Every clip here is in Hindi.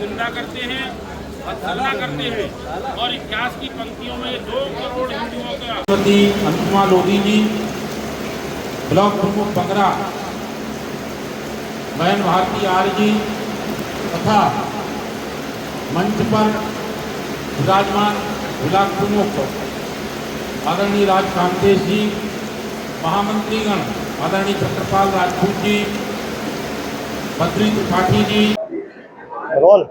निंदा करते हैं और तुलना करते हैं और इतिहास की पंक्तियों में 2 करोड़ हिंदुओं का अनुपमा लोधी जी, ब्लॉक प्रमुख बंगरा बहन भारती आर्य जी तथा मंच पर विराजमान ब्लॉक प्रमुख आदरणीय राज कांतेश जी, महामंत्रीगण आदरणीय चक्रपाल राजपूत जी, बद्री त्रिपाठी जी। रोल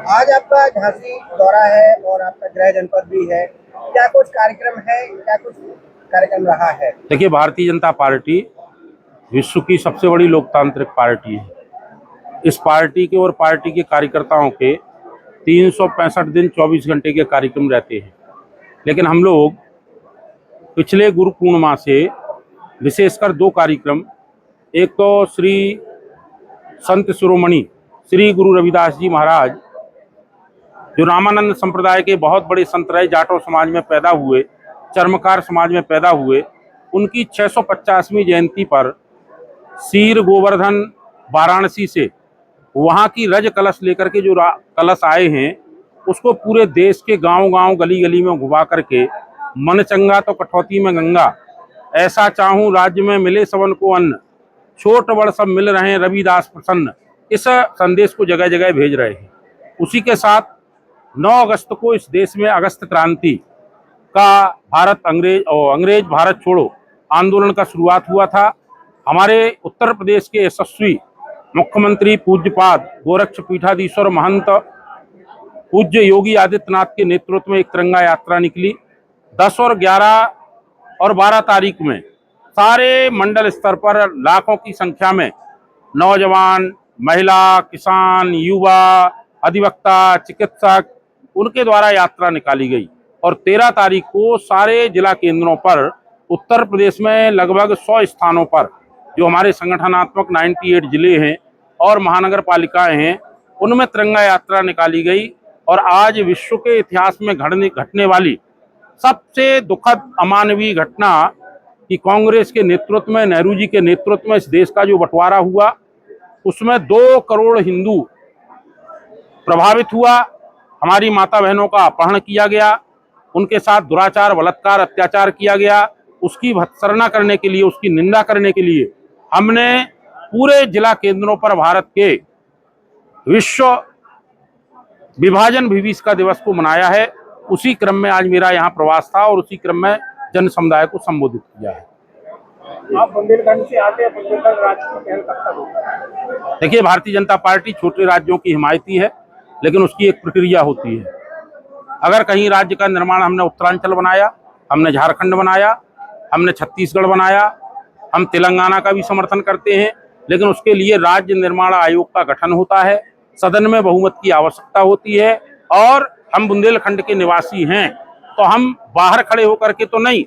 आज आपका झांसी दौरा है और आपका गृह जनपद भी है, क्या कुछ कार्यक्रम है, क्या कुछ कार्यक्रम रहा है? देखिए, भारतीय जनता पार्टी विश्व की सबसे बड़ी लोकतांत्रिक पार्टी है। इस पार्टी के और पार्टी के कार्यकर्ताओं के 365 दिन 24 घंटे के कार्यक्रम रहते हैं, लेकिन हम लोग पिछले गुरु पूर्णिमा से विशेषकर 2 कार्यक्रम, एक तो श्री संत शिरोमणि श्री गुरु रविदास जी महाराज जो रामानंद संप्रदाय के बहुत बड़े संत रहे, जाटो समाज में पैदा हुए, चर्मकार समाज में पैदा हुए, उनकी 650वीं जयंती पर सीर गोवर्धन वाराणसी से वहाँ की रज कलश लेकर के जो कलश आए हैं, उसको पूरे देश के गांव-गांव गली-गली में घुमा करके मन चंगा तो कठौती में गंगा, ऐसा चाहूं राज्य में मिले सबन को अन्न, छोट बड़ सब मिल रहे हैं रविदास प्रसन्न, इस संदेश को जगह जगह भेज रहे हैं। उसी के साथ 9 अगस्त को इस देश में अगस्त क्रांति का अंग्रेज भारत छोड़ो आंदोलन का शुरुआत हुआ था। हमारे उत्तर प्रदेश के यशस्वी मुख्यमंत्री पूज्यपाद गोरक्ष पीठाधीश्वर महंत पूज्य योगी आदित्यनाथ के नेतृत्व में एक तिरंगा यात्रा निकली। 10 और 11 और 12 तारीख में सारे मंडल स्तर पर लाखों की संख्या में नौजवान, महिला, किसान, युवा, अधिवक्ता, चिकित्सक, उनके द्वारा यात्रा निकाली गई और 13 तारीख को सारे जिला केंद्रों पर उत्तर प्रदेश में लगभग 100 स्थानों पर जो हमारे संगठनात्मक 98 जिले हैं और महानगर पालिकाएं हैं, उनमें तिरंगा यात्रा निकाली गई। और आज विश्व के इतिहास में घटने वाली सबसे दुखद अमानवीय घटना कि कांग्रेस के नेतृत्व में, नेहरू जी के नेतृत्व में इस देश का जो बंटवारा हुआ, उसमें 2 करोड़ हिंदू प्रभावित हुआ। हमारी माता बहनों का अपहरण किया गया, उनके साथ दुराचार, बलात्कार, अत्याचार किया गया। उसकी भत्सना करने के लिए, उसकी निंदा करने के लिए हमने पूरे जिला केंद्रों पर भारत के विश्व विभाजन विभीषिका दिवस को मनाया है। उसी क्रम में आज मेरा यहाँ प्रवास था और उसी क्रम में जन समुदाय को संबोधित किया है। आप बुंदेलखंड से आते हैं, बुंदेलखंड राज्य की पहल कब तक होगा? देखिए, भारतीय जनता पार्टी छोटे राज्यों की हिमायती है, लेकिन उसकी एक प्रक्रिया होती है। अगर कहीं राज्य का निर्माण हमने उत्तरांचल बनाया, हमने झारखंड बनाया, हमने छत्तीसगढ़ बनाया, हम तेलंगाना का भी समर्थन करते हैं, लेकिन उसके लिए राज्य निर्माण आयोग का गठन होता है, सदन में बहुमत की आवश्यकता होती है। और हम बुंदेलखंड के निवासी हैं, तो हम बाहर खड़े होकर के तो नहीं,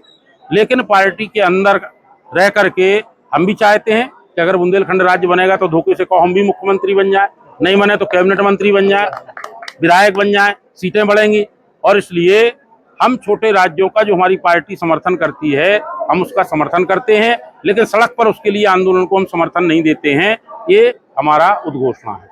लेकिन पार्टी के अंदर रह करके हम भी चाहते हैं कि अगर बुंदेलखंड राज्य बनेगा तो धोखे से कहो हम भी मुख्यमंत्री बन जाए, नहीं बने तो कैबिनेट मंत्री बन जाए, विधायक बन जाए, सीटें बढ़ेंगी। और इसलिए हम छोटे राज्यों का जो हमारी पार्टी समर्थन करती है, हम उसका समर्थन करते हैं, लेकिन सड़क पर उसके लिए आंदोलन को हम समर्थन नहीं देते हैं। ये हमारा उद्घोषणा है।